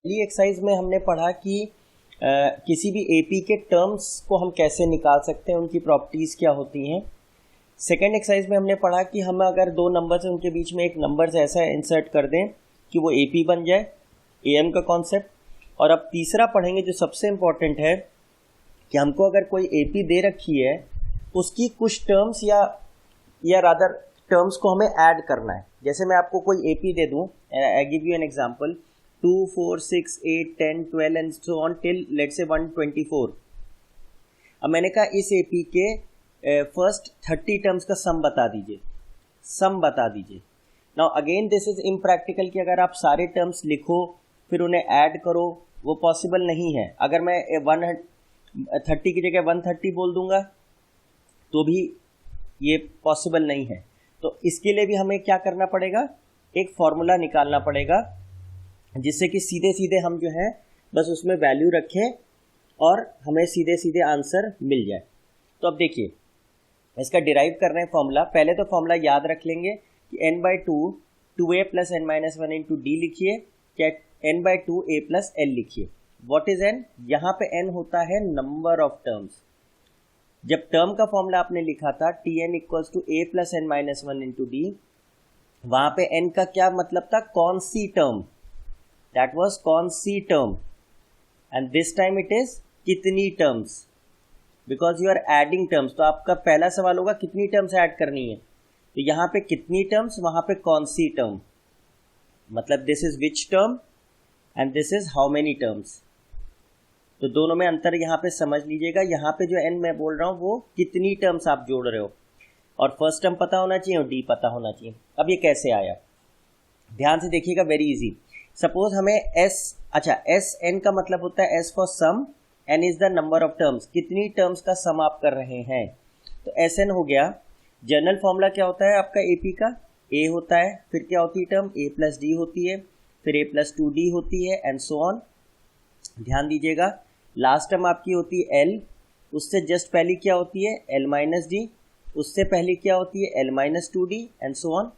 पहली एक्सरसाइज में हमने पढ़ा कि किसी भी एपी के टर्म्स को हम कैसे निकाल सकते हैं, उनकी प्रॉपर्टीज़ क्या होती हैं। सेकेंड एक्सरसाइज में हमने पढ़ा कि हम अगर दो नंबर से उनके बीच में एक नंबर से ऐसा इंसर्ट कर दें कि वो एपी बन जाए, एएम का कॉन्सेप्ट। और अब तीसरा पढ़ेंगे जो सबसे इम्पॉर्टेंट है कि हमको अगर कोई एपी दे रखी है उसकी कुछ टर्म्स या रादर टर्म्स को हमें ऐड करना है। जैसे मैं आपको कोई एपी दे दूं, I give you an example 2, 4, 6, 8, 10, 12 and so on till let's say 124। अब मैंने कहा इस एपी के फर्स्ट 30 टर्म्स का सम बता दीजिए। Now again this is impractical कि अगर आप सारे टर्म्स लिखो फिर उन्हें ऐड करो, वो पॉसिबल नहीं है। अगर मैं 130 की जगह 130 बोल दूंगा तो भी ये पॉसिबल नहीं है। तो इसके लिए भी हमें क्या करना पड़ेगा, एक फॉर्मूला निकालना पड़ेगा जिससे कि सीधे सीधे हम जो है बस उसमें वैल्यू रखें और हमें सीधे सीधे आंसर मिल जाए। तो अब देखिए इसका डिराइव कर रहे हैं फॉर्मूला। पहले तो फॉर्मूला याद रख लेंगे कि n/2 2a + n-1 × d लिखिए, क्या n/2 a + l लिखिए। What is n? यहाँ पे n होता है नंबर ऑफ टर्म्स। जब टर्म का फॉर्मूला आपने लिखा था Tn = a + n-1 × d, वहां पे n का क्या मतलब था, कौन सी टर्म, दैट वाज कौन सी term. And this time it is कितनी terms, because you are adding terms. तो आपका पहला सवाल होगा कितनी टर्म्स ऐड करनी है, तो यहाँ पे कितनी टर्म्स, वहां पे कौन सी टर्म, मतलब this is which term and this is how many terms. तो दोनों में अंतर यहाँ पे समझ लीजिएगा। यहाँ पे जो n मैं बोल रहा हूँ वो कितनी टर्म्स आप जोड़ रहे हो, और फर्स्ट टर्म पता होना चाहिए और d पता होना चाहिए। अब ये कैसे आया, ध्यान से देखिएगा, वेरी इजी। सपोज हमें s n का मतलब होता है s for sum, n is the number of terms, कितनी टर्म्स का सम आप कर रहे हैं। तो sn हो गया। जनरल फॉर्मूला क्या होता है आपका एपी का, a होता है, फिर क्या होती है टर्म a + d होती है, फिर a + 2d होती है एंड सो ऑन। ध्यान दीजिएगा लास्ट टर्म आपकी होती है l, उससे जस्ट पहले क्या होती है l - d, उससे पहले क्या होती है l - 2d and so on.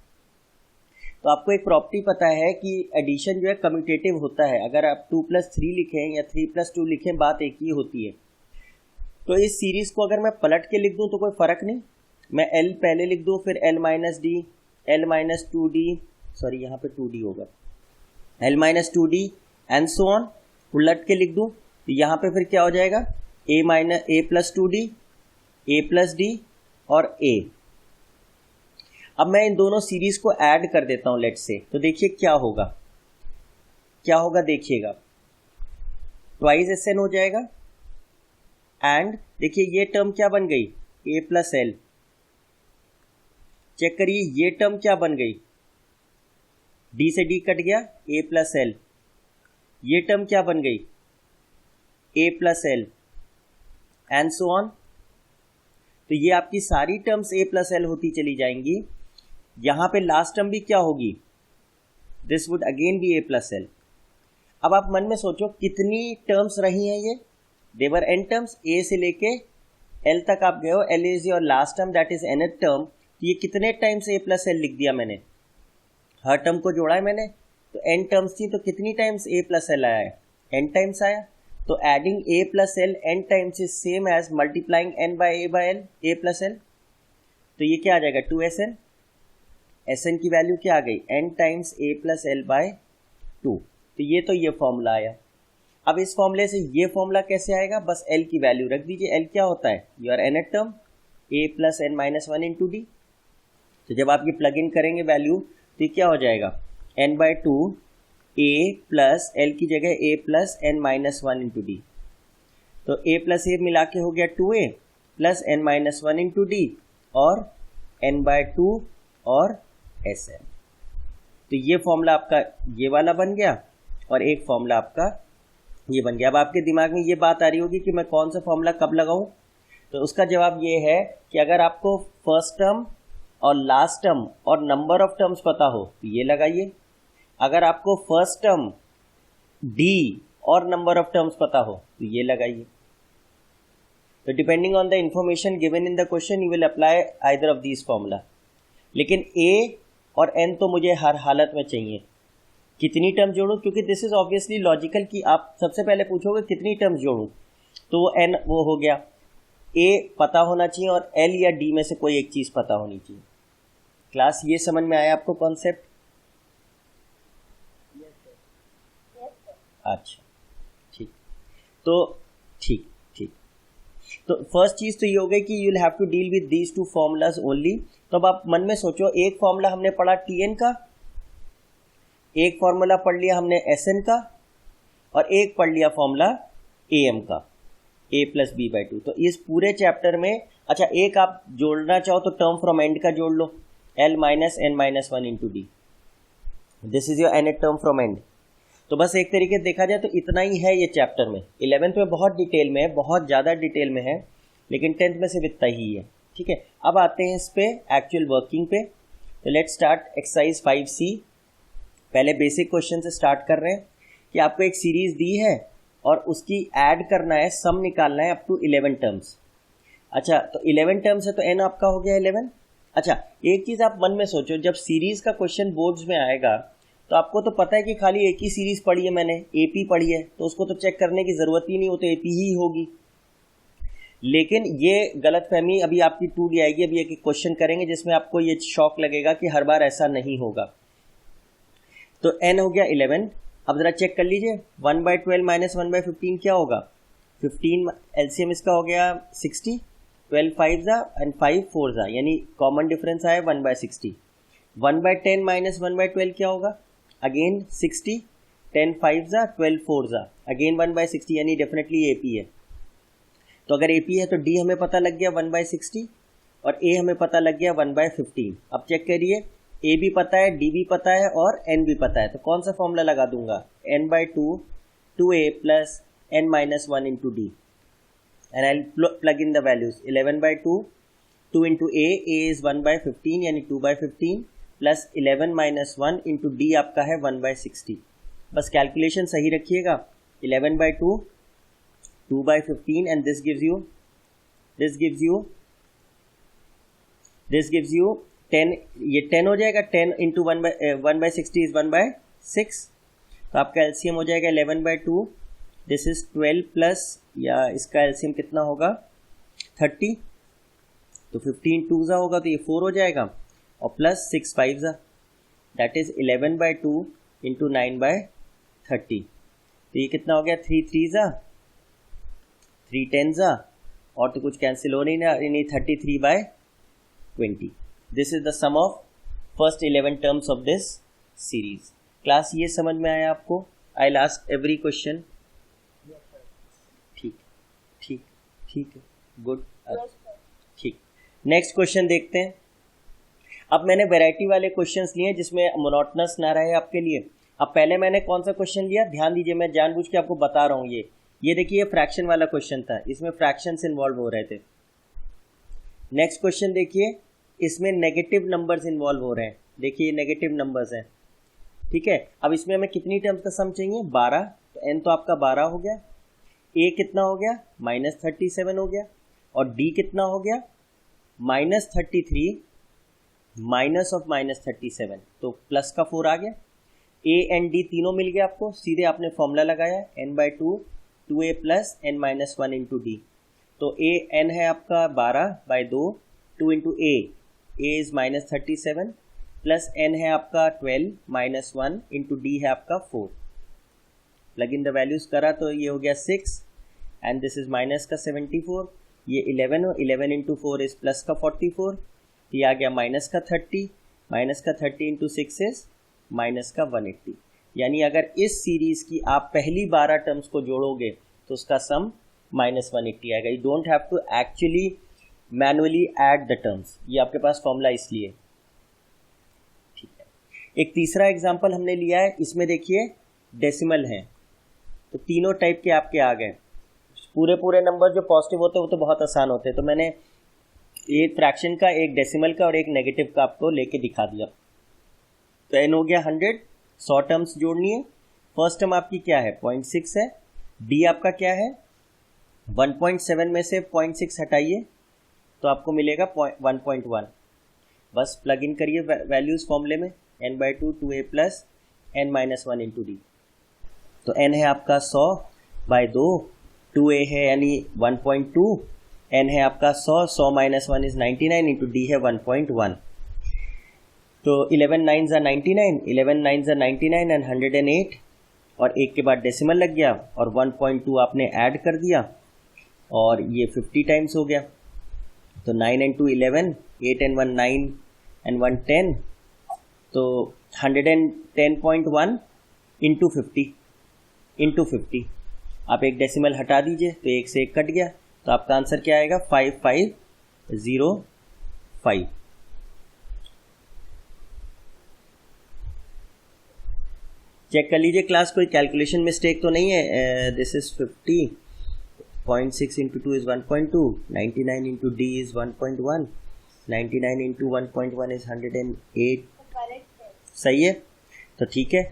तो आपको एक प्रॉपर्टी पता है कि एडिशन जो है कम्यूटेटिव होता है। अगर आप 2 + 3 लिखें या 3 + 2 लिखें, बात एक ही होती है। तो इस सीरीज को अगर मैं पलट के लिख दूं तो कोई फर्क नहीं, मैं l पहले लिख दूं फिर l - d, l - 2d, sorry यहाँ पे 2d होगा, l - 2d and so on, उलट के लिख दूं तो यहाँ पे फिर क्या हो जाएगा a + 2d, a + d और a। अब मैं इन दोनों सीरीज को ऐड कर देता हूं लेट्स से, तो देखिए क्या होगा देखिएगा, ट्वाइस sn हो जाएगा। एंड देखिए ये टर्म क्या बन गई, a + l। चेक करिए ये टर्म क्या बन गई, d से d कट गया, a + l। ये टर्म क्या बन गई, a + l and so on. तो ये आपकी सारी टर्म्स a + l होती चली जाएंगी। यहां पे लास्ट टर्म भी क्या होगी, this would again be a + l। अब आप मन में सोचो कितनी टर्म्स रही हैं ये, देवर n टर्म्स, a से लेके l तक आप गए हो, l is your last term, that is nth term. तो ये कितने टाइम्स a + l लिख दिया मैंने, हर टर्म को जोड़ा है मैंने। तो n टर्म्स थी तो कितनी टाइम्स a + l आया है, n टाइम्स आया। तो adding a + l n times is same as multiplying n/a/l, a + l। तो ये क्या आ जाएगा 2sn, sn की वैल्यू क्या आ गई, n टाइम्स a + l/2। तो ये फॉर्मूला आया। अब इस फॉर्मूले से ये फॉर्मूला कैसे आएगा, बस l की वैल्यू रख दीजिए। l क्या होता है, your nth term a + n-1 × d। तो जब आप ये प्लग इन करेंगे वैल्यू तो ये क्या हो जाएगा, n/2 a + l की जगह a + n-1 × d। तो a + a मिला के हो गया 2a + n-1 × d और n/2 और sn। तो ये फॉर्मूला आपका ये वाला बन गया और एक फॉर्मूला आपका ये बन गया। अब आपके दिमाग में ये बात आ रही होगी कि मैं कौन सा फॉर्मूला कब लगाऊं, तो उसका जवाब ये है कि अगर आपको फर्स्ट टर्म और लास्ट टर्म और नंबर ऑफ टर्म्स पता हो तो ये लगाइए। अगर आपको फर्स्ट टर्म d और नंबर ऑफ टर्म्स पता हो तो ये लगाइए। तो depending on the information given in the question you will apply either of these formula. लेकिन a और n तो मुझे हर हालत में चाहिए। कितनी टर्म जोड़ूं, क्योंकि दिस इज ऑब्वियसली लॉजिकल कि आप सबसे पहले पूछोगे कितनी टर्म्स जोड़ूं, तो वो n वो हो गया, a पता होना चाहिए और l या d में से कोई एक चीज़ पता होनी चाहिए। क्लास ये समझ में आया आपको कॉन्सेप्ट? अच्छा ठीक, तो ठीक ठीक, तो फर्स्ट चीज़ तो ये हो गई कि you will have to deal with these two formulas only. तो अब आप मन में सोचो, एक फॉर्मूला हमने पढ़ा Tn का, एक फॉर्मूला पढ़ लिया हमने Sn का, और एक पढ़ लिया फॉर्मूला Am का, a plus b by two. तो इस पूरे चैप्टर में अच्छा एक आप जोड़ना चाहो तो टर्म फ्रॉम एंड का जोड़ लो, l minus n minus one into d, this is your nth term from end. तो बस एक तरीके से देखा जाए तो इतना ही है ये चैप्टर में। 11th में बहुत डिटेल में है, बहुत ज़्यादा डिटेल में है, लेकिन 10th में सिर्फ इतना ही है। ठीक है, अब आते हैं इस पे एक्चुअल वर्किंग पे। तो लेट्स स्टार्ट एक्सरसाइज 5C। पहले बेसिक क्वेश्चन से स्टार्ट कर रहे हैं कि आपको एक सीरीज दी है और उसकी ऐड करना है, सम निकालना है अप टू 11 टर्म्स। अच्छा, तो 11 टर्म्स है तो n आपका हो गया 11। अच्छा, एक चीज़ आप मन में सोचो, जब सीरीज का क्वेश्चन बोर्ड्स में आएगा तो आपको तो पता है कि खाली एक ही सीरीज पढ़ी है मैंने, AP पढ़ी है, तो उसको तो चेक करने की ज़रूरत ही नहीं, वो तो AP ही होगी। लेकिन ये गलतफहमी अभी आपकी टूट जाएगी। अभी एक क्वेश्चन करेंगे जिसमें आपको ये शॉक लगेगा कि हर बार ऐसा नहीं होगा। तो n हो गया 11। अब ज़रा चेक कर लीजिए, 1/12 माइनस 1/15 क्या होगा? 15 LCM इसका हो गया 60, 12 5 जा एंड 5 4 जा, यानी कॉमन डिफरेंस आया 1/60। 1/10 माइनस 1/12 क्या होगा? अगेन 60, 10 5 जा 12 4 जा, अगेन 1/60, यानी डेफिनेटली AP है। तो अगर AP है तो D हमें पता लग गया 1/60 और A हमें पता लग गया 1/15। अब चेक करिए, A भी पता है, D भी पता है और N भी पता है, तो कौन सा फॉर्मूला लगा दूंगा? n/2 2A plus n minus 1 into D, and I plug in the values. 11/2 2 into A is 1/15 यानी 2/15 प्लस 11 माइनस 1 इंटू D आपका है 1/60। बस कैलकुलेशन सही रखिएगा, 11/2 2/15 एंड दिस गिव्स यू 10, ये 10 हो जाएगा, 10 इंटू 1/60 इज 1/6। तो आपका एलसीएम हो जाएगा 11/2, दिस इज 12 प्लस, या इसका एलसीएम कितना होगा 30, तो 15 2 जा होगा तो ये 4 हो जाएगा, और प्लस 6 5 जा, दैट इज 11/2 इंटू 9/30। तो ये कितना हो गया? 3 3 जा 3 10 जा, और तो कुछ कैंसिल हो नहीं ना, यानी 33/20। This is the sum of first 11 terms of this series. Class ये समझ में आया आपको? I last every question. ठीक ठीक ठीक है, गुड, ठीक। नेक्स्ट क्वेश्चन देखते हैं। अब मैंने वैरायटी वाले क्वेश्चंस लिए जिसमें मोनोटोनस ना रहे आपके लिए। अब पहले मैंने कौन सा क्वेश्चन लिया, ध्यान दीजिए, मैं जानबूझ के आपको बता रहा हूँ। ये देखिए, फ्रैक्शन वाला क्वेश्चन था, इसमें फ्रैक्शंस इन्वॉल्व हो रहे थे। नेक्स्ट क्वेश्चन देखिए, इसमें नेगेटिव नंबर्स इन्वॉल्व हो रहे हैं। देखिए ये नेगेटिव नंबर्स हैं, ठीक है। अब इसमें हमें कितनी टर्म्स का सम चाहिए? 12, तो n तो आपका 12 हो गया। A कितना हो गया? -37 हो गया। और D कितना हो गया? -33 माइनस ऑफ -37, तो प्लस का 4 आ गया। A एंड D तीनों मिल गया आपको, सीधे आपने फॉर्मूला लगाया n/2 2A plus n minus 1 into D. तो n है आपका 12/2, 2 into A is -37 plus n है आपका 12 माइनस 1 इंटू डी है आपका 4। प्लग इन द वैल्यूज करा तो ये हो गया 6 एंड दिस इज माइनस का 74, ये 11 हो, 11 इंटू 4 इज प्लस का 44, ये आ गया माइनस का 30 इंटू 6 इज माइनस का 180। यानी अगर इस सीरीज की आप पहली 12 टर्म्स को जोड़ोगे तो उसका सम -180 आएगा। You don't have to actually manually add the terms, ये आपके पास फॉर्मूला इसलिए, ठीक है। एक तीसरा एग्जांपल हमने लिया है, इसमें देखिए डेसिमल है, तो तीनों टाइप के आपके आ गए। पूरे नंबर जो पॉजिटिव होते हैं वो तो बहुत आसान होते हैं, तो मैंने एक फ्रैक्शन का, एक डेसिमल का और एक नेगेटिव का आपको लेके दिखा दिया। तो n हो गया 100 टर्म्स जोड़नी है। फर्स्ट टर्म आपकी क्या है? 0.6 है। d आपका क्या है? 1.7 में से 0.6 हटाइए तो आपको मिलेगा 1.1। बस प्लग इन करिए वैल्यूज फॉर्मूले में, n/2 2A plus n minus one into D. तो n है आपका 100/2, 2a है यानी 1.2, n है आपका 100 माइनस 1 इज 99 इंटू डी है 1.1। तो 11 9s are 99, 11 9s are 99 and 108, और एक के बाद डेसिमल लग गया और 1.2 आपने ऐड कर दिया और ये 50 टाइम्स हो गया। तो 9 and 2 11, 8 and 1 9 and 1 10, तो 110.1 इंटू 50। आप एक डेसिमल हटा दीजिए तो एक से एक कट गया, तो आपका आंसर क्या आएगा 5505। चेक कर लीजिए क्लास, कोई कैलकुलेशन मिस्टेक तो नहीं है। This is 50.6 into 2 is 1.2, 99 into D is 1.1, 99 into 1.1 is 108। सही है, तो ठीक है।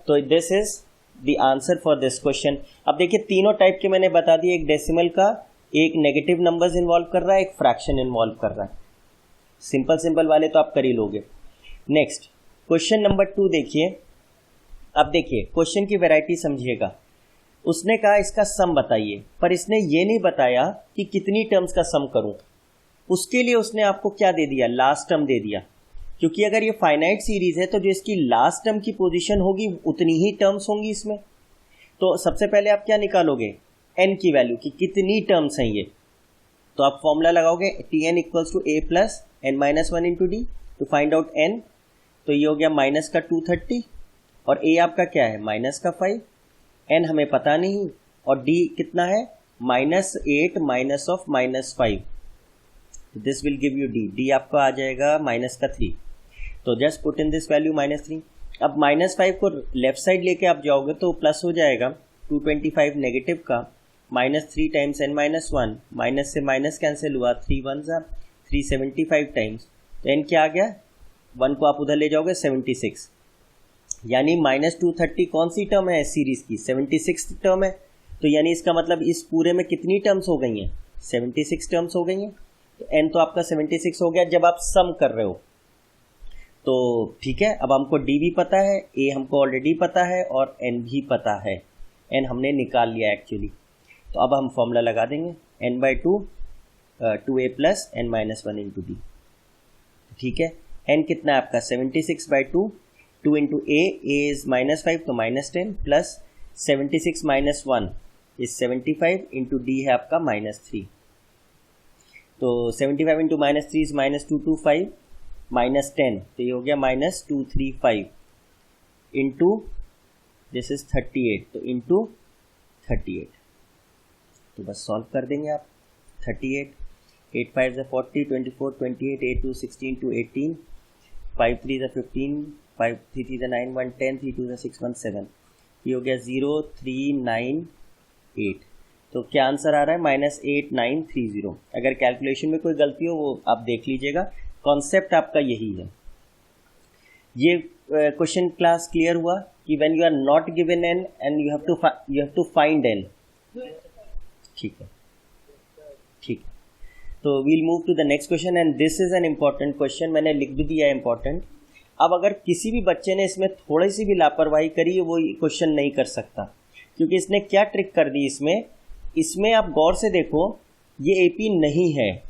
तो this is the answer for this question. अब देखिए तीनों टाइप के मैंने बता दिए, एक डेसिमल का, एक नेगेटिव नंबर्स इन्वॉल्व कर रहा है, एक फ्रैक्शन इन्वॉल्व कर रहा है। सिंपल वाले तो आप कर ही लोगे। नेक्स्ट क्वेश्चन नंबर 2 देखिए। अब देखिए क्वेश्चन की वैरायटी समझिएगा। उसने कहा इसका सम बताइए, पर इसने ये नहीं बताया कि कितनी टर्म्स का सम करूं। उसके लिए उसने आपको क्या दे दिया, लास्ट टर्म दे दिया, क्योंकि अगर ये फाइनाइट सीरीज है तो जो इसकी लास्ट टर्म की पोजीशन होगी उतनी ही टर्म्स होंगी इसमें। तो सबसे पहले आप क्या निकालोगे, n की वैल्यू की कितनी टर्म्स हैं ये। तो आप फॉर्मूला लगाओगे Tn equals to a plus n minus one into d to find out n। तो ये हो गया माइनस का 230 और a आपका क्या है माइनस का 5, n हमें पता नहीं, और d कितना है -8 minus of -5। This will give you d आपका आ जाएगा -3। तो just put in this value -3। अब -5 को लेफ्ट साइड लेके आप जाओगे तो प्लस हो जाएगा, 225 नेगेटिव का -3 times n minus one, minus से माइनस कैंसिल हुआ, 3 1s 375 टाइम्स, तो n क्या आ गया, 1 को आप उधर ले जाओगे 76, यानी -230 कौन सी टर्म है सीरीज की, 76 टर्म है। तो यानी इसका मतलब इस पूरे में कितनी टर्म्स हो गई हैं, 76 टर्म्स हो गई हैं। तो n तो आपका 76 हो गया जब आप सम कर रहे हो। तो ठीक है, अब हमको d भी पता है, a हमको ऑलरेडी पता है और n भी पता है, n हमने निकाल लिया एक्चुअली। तो अब हम फॉर्मूला लगा देंगे n/2 2a plus n minus one into D. ठीक है, n कितना है आपका 76/2, 2 इंटू a इज -5 तो -10 plus 76 minus 1 is 75 into D है आपका -3। तो 75 इंटू -3 इज -225 -10, तो ये हो गया -235 इंटू दिस इज 38, तो इंटू 38। तो बस सॉल्व कर देंगे आप। 38 8 5 40, 24 28, 8 2 16 2 18, 5 3 15, 5 3 3 9 1 10, 3 2 6 1 7, ये हो गया 0398। तो क्या आंसर आ रहा है -8930। अगर कैलकुलेशन में कोई गलती हो वो आप देख लीजिएगा, कॉन्सेप्ट आपका यही है। ये क्वेश्चन क्लास क्लियर हुआ कि when you are not given n and you have to find n। ठीक है, ठीक है। तो we'll move to the next question and this is an important question, मैंने लिख भी दिया है इम्पॉर्टेंट। अब अगर किसी भी बच्चे ने इसमें थोड़ी सी भी लापरवाही करी वो क्वेश्चन नहीं कर सकता, क्योंकि इसने क्या ट्रिक कर दी इसमें आप गौर से देखो, ये AP नहीं है,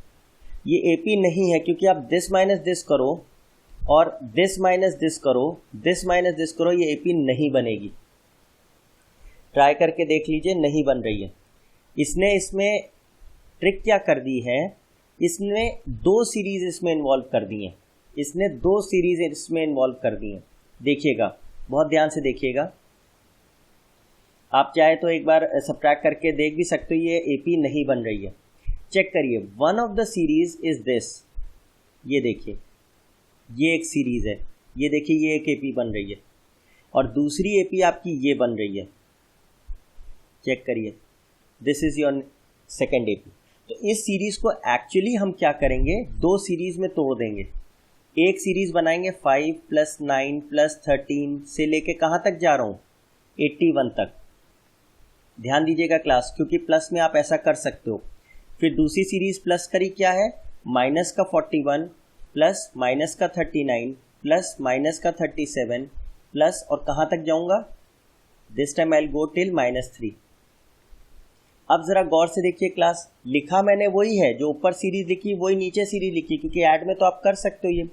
ये AP नहीं है, क्योंकि आप दिस माइनस दिस करो और दिस माइनस दिस करो, दिस माइनस दिस करो, ये AP नहीं बनेगी। ट्राई करके देख लीजिए, नहीं बन रही है। इसने इसमें ट्रिक क्या कर दी है, इसने 2 सीरीज इसमें इन्वॉल्व कर दी हैं, इसने 2 सीरीज इसमें इन्वॉल्व कर दी हैं। देखिएगा, बहुत ध्यान से देखिएगा, आप चाहे तो एक बार सब्ट्रैक्ट करके देख भी सकते हो, ये AP नहीं बन रही है। चेक करिए, one of the series is this, ये देखिए ये एक सीरीज है, ये देखिए ये एक AP बन रही है, और दूसरी AP आपकी ये बन रही है। चेक करिए, this is your second AP। तो इस सीरीज को एक्चुअली हम क्या करेंगे, 2 सीरीज में तोड़ देंगे। एक सीरीज बनाएंगे 5 + 9 + 13 से लेके कहाँ तक जा रहा हूँ, 81 तक। ध्यान दीजिएगा क्लास, क्योंकि प्लस में आप ऐसा कर सकते हो। फिर दूसरी सीरीज प्लस करी क्या है, -41 प्लस -39 प्लस -37 प्लस और कहाँ तक जाऊंगा, this time I will go till -3। अब जरा गौर से देखिए क्लास, लिखा मैंने वही है, जो ऊपर सीरीज लिखी वही नीचे सीरीज लिखी, क्योंकि ऐड में तो आप कर सकते हो ये,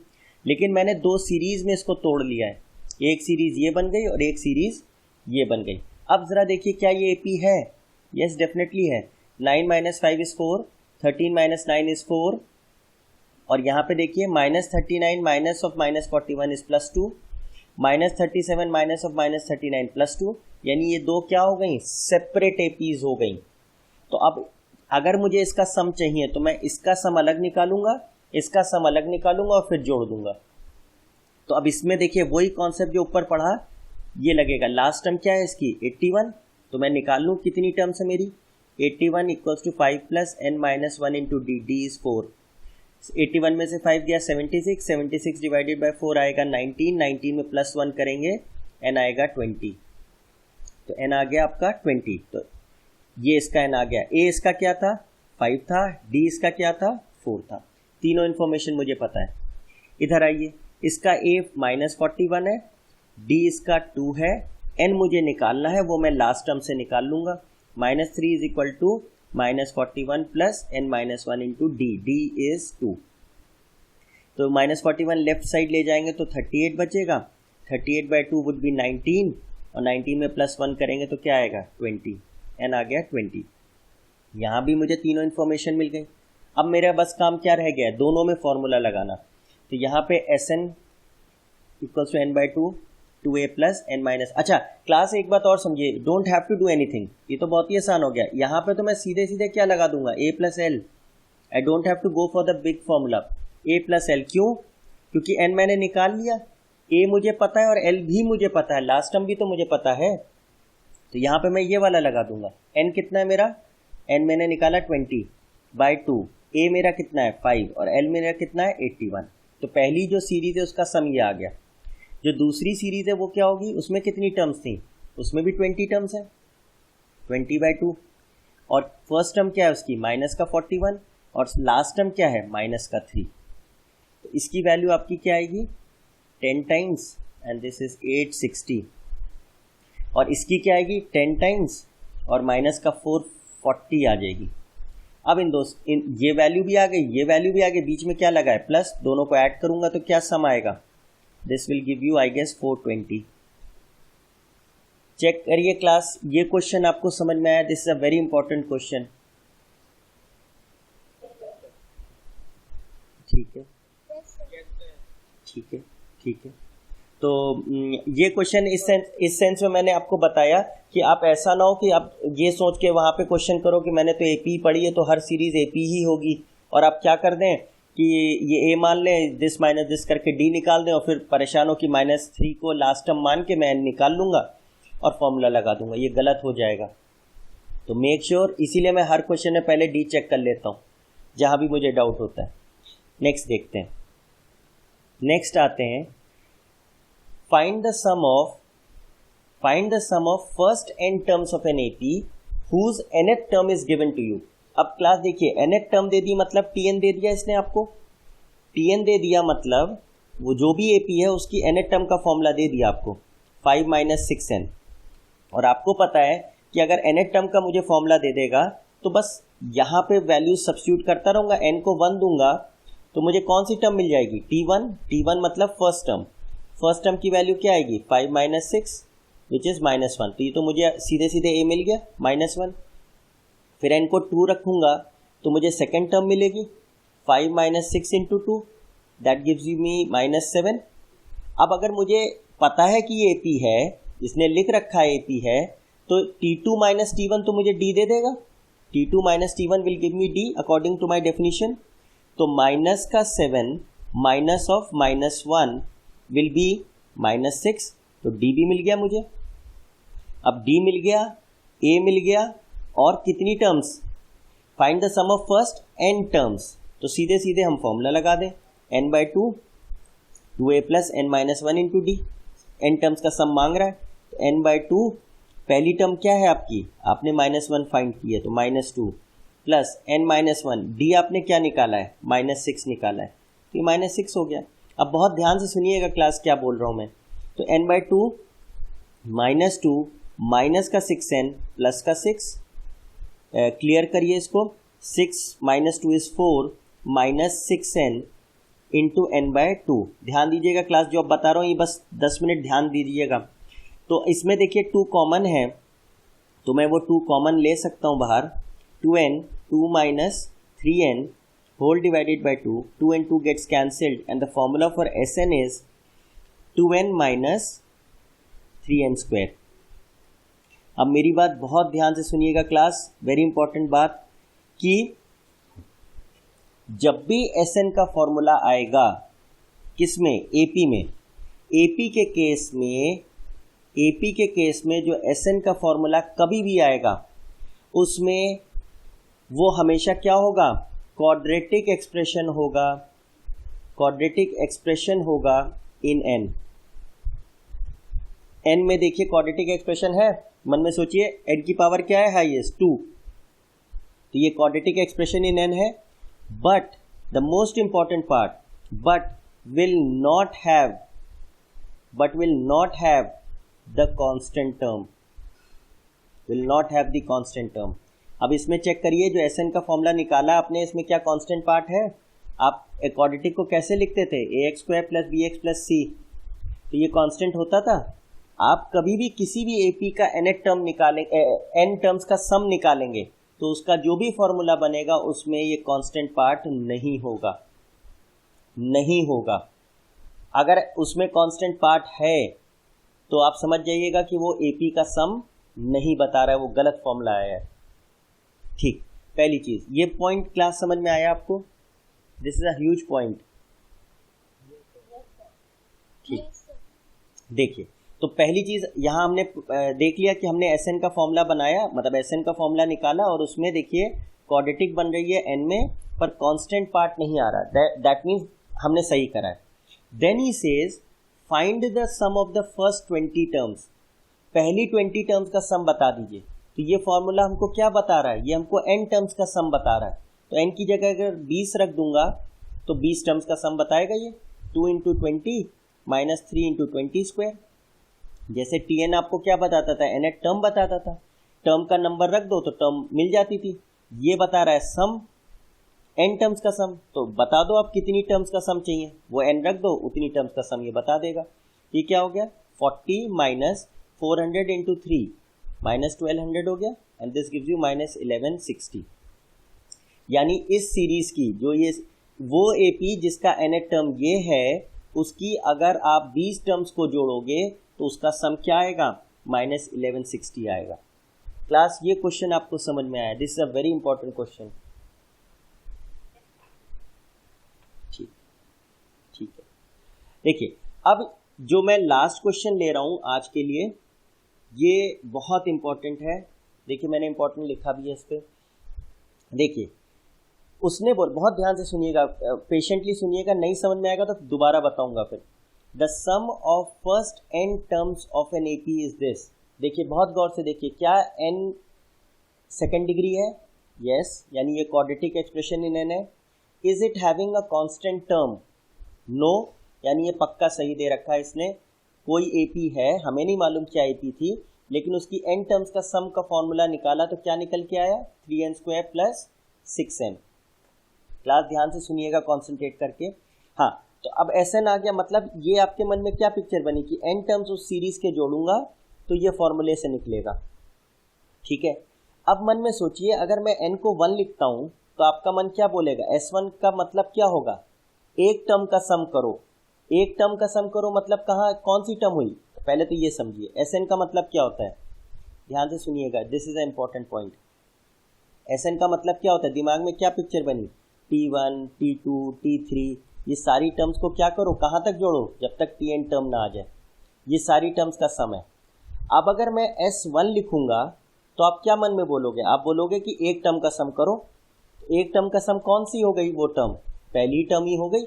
लेकिन मैंने दो सीरीज में इसको तोड़ लिया है, एक सीरीज ये बन गई और एक सीरीज ये बन गई। अब जरा देखिए क्या ये एपी है, यस डेफिनेटली है। 9 - 5 इज 4, 13 - 9 इज 4, और यहाँ पे देखिए -39 minus of -41 is +2, -37 minus of -39 +2, यानी ये दो क्या हो गई, सेपरेट एपीज हो गई। तो अब अगर मुझे इसका सम चाहिए तो मैं इसका सम अलग निकालूंगा, इसका सम अलग निकालूंगा और फिर जोड़ दूंगा। तो अब इसमें देखिए वही कॉन्सेप्ट जो ऊपर पढ़ा ये लगेगा। लास्ट टर्म क्या है इसकी 81, तो मैं निकाल लूँ कितनी टर्म्स है मेरी, 81 = 5 + n - 1 × d, d is 4। 81 में से 5 गया 76, 76 डिवाइडेड बाय 4 आएगा 19, 19 में +1 करेंगे n आएगा 20, तो n आ गया आपका 20। तो ये इसका n आ गया। a इसका क्या था 5 था, d इसका क्या था 4 था, तीनों इन्फॉर्मेशन मुझे पता है। इधर आइए, इसका a -41 है, d इसका 2 है, n मुझे निकालना है वो मैं लास्ट टर्म से निकाल लूंगा। -3 = -41 + n - 1 × d, d is 2। तो -41 लेफ्ट साइड ले जाएंगे तो 38 बचेगा, 38/2 would be 19, और 19 में +1 करेंगे तो क्या आएगा 20, n आ गया 20। यहाँ भी मुझे तीनों इन्फॉर्मेशन मिल गई। अब मेरा बस काम क्या रह गया, दोनों में फॉर्मूला लगाना। तो यहाँ पे Sn = n/2 2a + n - अच्छा क्लास एक बात और समझिए, don't have to do anything, ये तो बहुत ही आसान हो गया। यहाँ पे तो मैं सीधे सीधे क्या लगा दूंगा a + l, I don't have to go for the big formula a + l। क्यों, क्योंकि n मैंने निकाल लिया, a मुझे पता है और l भी मुझे पता है, लास्ट टर्म भी तो मुझे पता है, तो यहाँ पे मैं ये वाला लगा दूंगा। n कितना है मेरा, n मैंने निकाला 20/2, a मेरा कितना है 5 और l मेरा कितना है 81। तो पहली जो सीरीज है उसका सम ये आ गया। जो दूसरी सीरीज है वो क्या होगी, उसमें कितनी टर्म्स थी, उसमें भी 20 टर्म्स है, 20/2, और फर्स्ट टर्म क्या है उसकी -41 और लास्ट टर्म क्या है -3। तो इसकी वैल्यू आपकी क्या आएगी 10 टाइम्स एंड दिस इज 860, और इसकी क्या आएगी 10 टाइम्स और -440 आ जाएगी। अब ये वैल्यू भी आ गई, ये वैल्यू भी आ गई, बीच में क्या लगा है प्लस, दोनों को ऐड करूंगा तो क्या सम आएगा, this will give you I guess 420। Check करिए क्लास, ये क्वेश्चन आपको समझ में आया, this is a very important question. ठीक है ठीक है ठीक है। तो ये क्वेश्चन इस सेंस में मैंने आपको बताया कि आप ऐसा ना हो कि आप ये सोच के वहाँ पे क्वेश्चन करो कि मैंने तो एपी पढ़ी है तो हर सीरीज एपी ही होगी, और आप क्या कर दें कि ये ए मान लें, दिस माइनस दिस करके डी निकाल दें और फिर परेशान हो कि -3 को लास्ट टर्म मान के मैं निकाल लूँगा और फॉर्मूला लगा दूंगा, ये गलत हो जाएगा। तो मेक श्योर, इसीलिए मैं हर क्वेश्चन में पहले डी चेक कर लेता हूँ जहाँ भी मुझे डाउट होता है। नेक्स्ट देखते हैं, नेक्स्ट आते हैं, find the sum of first n terms of an AP whose nth term is given to you। अब क्लास देखिए, nth टर्म दे दी मतलब tn दे दिया इसने आपको, tn दे दिया मतलब वो जो भी AP है उसकी nth टर्म का फॉर्मूला दे दिया आपको 5 - 6n, और आपको पता है कि अगर nth टर्म का मुझे फॉर्मूला दे देगा तो बस यहाँ पे वैल्यू सब्स्टिट्यूट करता रहूँगा, n को 1 दूंगा तो मुझे कौन सी टर्म मिल जाएगी t1 मतलब फर्स्ट टर्म की वैल्यू क्या आएगी 5 - 6 विच इज़ -1, तो ये तो मुझे सीधे सीधे a मिल गया -1। फिर n को 2 रखूँगा तो मुझे सेकेंड टर्म मिलेगी 5 - 6 × 2, दैट गिव्स यू मी -7। अब अगर मुझे पता है कि ये AP है, इसने लिख रखा है AP है, तो t2 - t1 तो मुझे d दे देगा, t2 - t1 will give me d according to my definition. तो -7 माइनस ऑफ -1 विल बी -6, तो d भी मिल गया मुझे। अब d मिल गया, a मिल गया, और कितनी terms, find the sum of first n terms, तो सीधे सीधे हम फॉर्मूला लगा दें n/2 2a + n - 1 × d, n terms का सम मांग रहा है, तो n/2 पहली टर्म क्या है आपकी, आपने -1 फाइंड की है तो -2 प्लस n - 1, d आपने क्या निकाला है -6 निकाला है, तो ये -6 हो गया। अब बहुत ध्यान से सुनिएगा क्लास क्या बोल रहा हूँ मैं, तो n/2 -2 माइनस का 6n प्लस का 6, क्लियर करिए इसको। 6 - 2 is 4 minus 6n into n/2। ध्यान दीजिएगा, क्लास जो अब बता रहा हूँ ये बस 10 मिनट ध्यान दीजिएगा। तो इसमें देखिए 2 कॉमन है, तो मैं वो 2 कॉमन ले सकता हूँ बाहर। 2n 2 - 3n whole divided by 2, 2 and 2 gets cancelled and the formula for Sn is 2n minus 3n square। अब मेरी बात बहुत ध्यान से सुनिएगा क्लास, वेरी इंपॉर्टेंट बात, कि जब भी Sn का फॉर्मूला आएगा किसमें, AP में, AP के केस में जो Sn का फॉर्मूला कभी भी आएगा उसमें वो हमेशा क्या होगा, क्वाड्रेटिक एक्सप्रेशन होगा इन n में। देखिए क्वाड्रेटिक एक्सप्रेशन है, मन में सोचिए n की पावर क्या है, हाईएस्ट 2, तो ये क्वाड्रेटिक एक्सप्रेशन इन n है। But the most important part, but will not have the constant term. अब इसमें चेक करिए, जो Sn का फॉर्मूला निकाला आपने, इसमें क्या कांस्टेंट पार्ट है। आप क्वाड्रेटिक को कैसे लिखते थे, ax² + bx + c, तो ये कांस्टेंट होता था। आप कभी भी किसी भी AP का nth टर्म निकालेंगे, n टर्म्स का सम निकालेंगे, तो उसका जो भी फॉर्मूला बनेगा उसमें ये कांस्टेंट पार्ट नहीं होगा। अगर उसमें कांस्टेंट पार्ट है तो आप समझ जाइएगा कि वो AP का सम नहीं बता रहा है, वो गलत फॉर्मूला आया है। ठीक, पहली चीज, ये पॉइंट क्लास समझ में आया आपको, this is a huge point. ठीक, देखिए, तो पहली चीज यहां हमने देख लिया कि हमने Sn का फॉर्मूला बनाया, मतलब Sn का फॉर्मूला निकाला, और उसमें देखिए क्वाड्रेटिक बन रही है n में, पर कांस्टेंट पार्ट नहीं आ रहा, दैट मीन्स हमने सही करा है। Then he says find the sum of the first 20 terms, पहली 20 टर्म्स का सम बता दीजिए। तो ये फॉर्मूला हमको क्या बता रहा है, ये हमको n टर्म्स का सम बता रहा है। तो n की जगह अगर 20 रख दूंगा तो 20 टर्म्स का सम बताएगा ये, 2 × 20 - 3 × 20 स्क्वायर। जैसे Tn आपको क्या बताता था, nth टर्म बताता था, टर्म का नंबर रख दो तो टर्म मिल जाती थी। ये बता रहा है सम, n टर्म्स का सम, तो बता दो आप कितनी टर्म्स का सम चाहिए, वो n रख दो, उतनी टर्म्स का सम ये बता देगा। ये क्या हो गया, 40 - 400 × 3 -1200 हो गया, एंड दिस गिव्स यू -1160। यानी इस सीरीज की जो ये वो AP जिसका nth टर्म ये है, उसकी अगर आप 20 टर्म्स को जोड़ोगे तो उसका सम क्या आएगा, -1160 आएगा। क्लास ये क्वेश्चन आपको समझ में आया, this is a very important question. ठीक है, देखिए अब जो मैं लास्ट क्वेश्चन ले रहा हूं आज के लिए, ये बहुत इंपॉर्टेंट है। देखिए मैंने इंपॉर्टेंट लिखा भी है इस पे। देखिए उसने बहुत ध्यान से सुनिएगा, पेशेंटली सुनिएगा, नहीं समझ में आएगा तो दोबारा बताऊंगा फिर। The sum of first n terms of an AP is this. देखिए बहुत गौर से देखिए, क्या n सेकेंड डिग्री है, यस, यानी ये क्वाड्रेटिक एक्सप्रेशन इन n है। Is it having a constant term, no, यानी ये पक्का सही दे रखा है इसने। कोई AP है, हमें नहीं मालूम क्या AP थी, लेकिन उसकी n टर्म्स का सम का फॉर्मूला निकाला तो क्या निकल के आया, 3n² + 6n। क्लास ध्यान से सुनिएगा कॉन्सेंट्रेट करके। हाँ, तो अब Sn आ गया, मतलब ये आपके मन में क्या पिक्चर बनी कि n टर्म्स उस सीरीज के जोड़ूंगा तो ये फॉर्मूले से निकलेगा। ठीक है, अब मन में सोचिए, अगर मैं n को 1 लिखता हूं तो आपका मन क्या बोलेगा, S1 का मतलब क्या होगा, एक टर्म का सम करो। एक टर्म का सम करो मतलब कहाँ, कौन सी टर्म हुई, पहले तो ये समझिए। Sn का मतलब क्या होता है, ध्यान से सुनिएगा, this is a important point. Sn का मतलब क्या होता है, दिमाग में क्या पिक्चर बनी, T1 T2 T3, ये सारी टर्म्स को क्या करो, कहाँ तक जोड़ो, जब तक Tn टर्म ना आ जाए, ये सारी टर्म्स का सम है। अब अगर मैं S1 लिखूंगा तो आप क्या मन में बोलोगे, आप बोलोगे कि एक टर्म का सम करो। एक टर्म का सम कौन सी हो गई, वो टर्म पहली टर्म ही हो गई।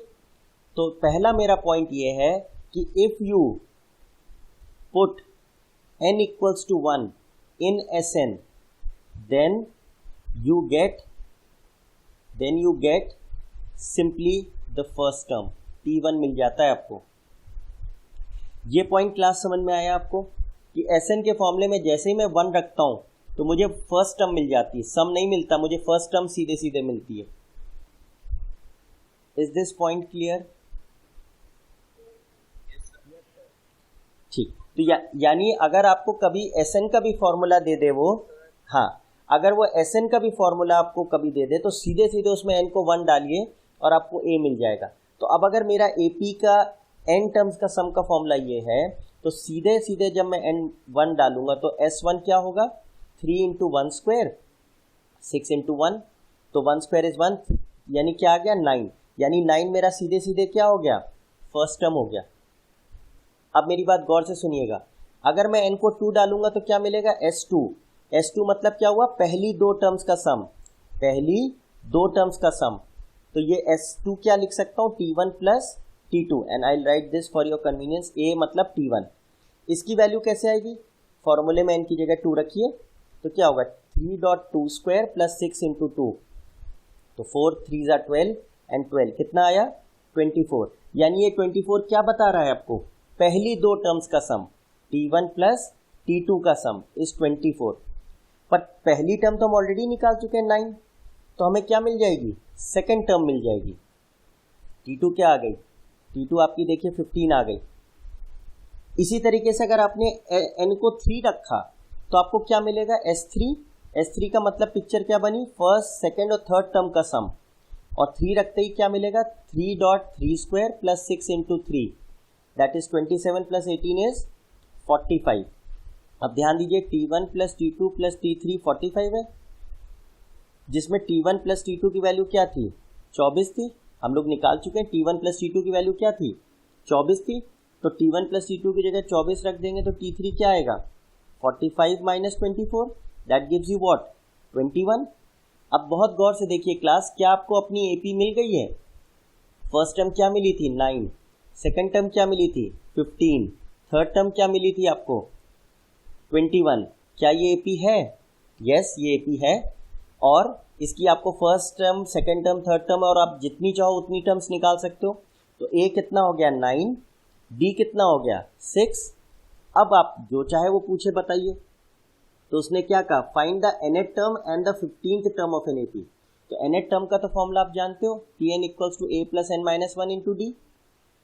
तो पहला मेरा पॉइंट ये है कि if you put n = 1 in Sn, then you get simply the first term, T1 मिल जाता है आपको। ये पॉइंट क्लास समझ में आया आपको कि Sn के फॉर्मूले में जैसे ही मैं 1 रखता हूँ तो मुझे फर्स्ट टर्म मिल जाती है, सम नहीं मिलता, मुझे फर्स्ट टर्म सीधे सीधे मिलती है। Is this point clear? ठीक, तो यानी अगर आपको कभी Sn का भी फॉर्मूला दे दे वो, हाँ, अगर वो Sn का भी फॉर्मूला आपको कभी दे दे तो सीधे सीधे उसमें n को 1 डालिए और आपको a मिल जाएगा। तो अब अगर मेरा AP का n टर्म्स का सम का फॉर्मूला ये है तो सीधे सीधे जब मैं n1 डालूंगा तो S1 क्या होगा, 3 इंटू 1 स्क्वायर, 6 इंटू 1, तो 1 स्क्वायर इज 1, यानी क्या आ गया 9, यानी 9 मेरा सीधे सीधे क्या हो गया, फर्स्ट टर्म हो गया। अब मेरी बात गौर से सुनिएगा, अगर मैं n को 2 डालूंगा तो क्या मिलेगा, S2। S2 मतलब क्या हुआ, पहली दो टर्म्स का सम, पहली दो टर्म्स का सम। तो ये S2 क्या लिख सकता हूँ, T1 plus T2, and I right this for your convenience, A मतलब T1। इसकी वैल्यू कैसे आएगी, फॉर्मूले में n की जगह 2 रखिए तो क्या होगा, 3.2 स्क्वायर प्लस 6 इंटू 2, तो 4 3 12 एंड 12 कितना आया, 24। यानी ये 24 क्या बता रहा है आपको, पहली दो टर्म्स का सम, T1 प्लस T2 का सम इज 24। पर पहली टर्म तो हम ऑलरेडी निकाल चुके हैं 9, तो हमें क्या मिल जाएगी, सेकेंड टर्म मिल जाएगी। T2 क्या आ गई, T2 आपकी देखिए 15 आ गई। इसी तरीके से अगर आपने n को 3 रखा तो आपको क्या मिलेगा, S3। S3 का मतलब पिक्चर क्या बनी, फर्स्ट सेकेंड और थर्ड टर्म का सम, और 3 रखते ही क्या मिलेगा, 3.3 square plus 6 into 3 that is 27 plus 18 is 45। अब ध्यान दीजिए T1 plus T2 plus T3 45 है, जिसमें T1 प्लस T2 की वैल्यू क्या थी, 24 थी, हम लोग निकाल चुके हैं। T1 प्लस T2 की वैल्यू क्या थी, 24 थी, तो T1 प्लस T2 की जगह 24 रख देंगे तो T3 क्या आएगा, 45 minus 24 that gives you what, 21। अब बहुत गौर से देखिए क्लास, क्या आपको अपनी AP मिल गई है, फर्स्ट टर्म क्या मिली थी 9, सेकेंड टर्म क्या मिली थी 15, थर्ड टर्म क्या मिली थी आपको 21। क्या ये AP है, यस ये AP है, और इसकी आपको first term second term third term और आप जितनी चाहो उतनी टर्म्स निकाल सकते हो। तो A कितना हो गया 9, D कितना हो गया 6। अब आप जो चाहे वो पूछे बताइए, तो उसने क्या कहा, find the nth term and the 15th term of an AP। तो nth टर्म का तो फॉर्मूला आप जानते हो, Tn equals to A plus n minus 1 into D।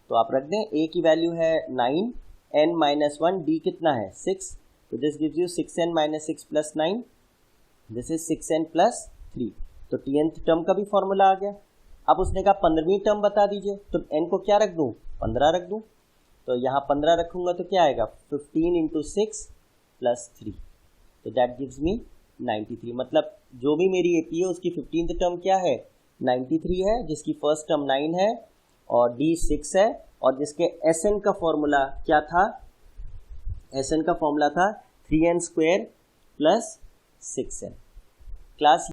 तो आप रख दें, A की वैल्यू है 9, n माइनस 1, D कितना है 6, तो this gives you 6n minus 6 plus 9, this is 6n plus 3। तो Tnth टर्म का भी फॉर्मूला आ गया। अब उसने कहा 15वीं टर्म बता दीजिए, तो n को क्या रख दूं, 15 रख दूं, तो यहाँ 15 रखूंगा तो क्या आएगा, 15 इंटू 6 प्लस 3, तो दैट गिव्स मी 93। मतलब जो भी मेरी AP है उसकी 15th टर्म क्या है 93 है, जिसकी फर्स्ट टर्म 9 है और D 6 है, और जिसके Sn का फॉर्मूला क्या था, Sn का फॉर्मूला था 3n square plus 6n। Class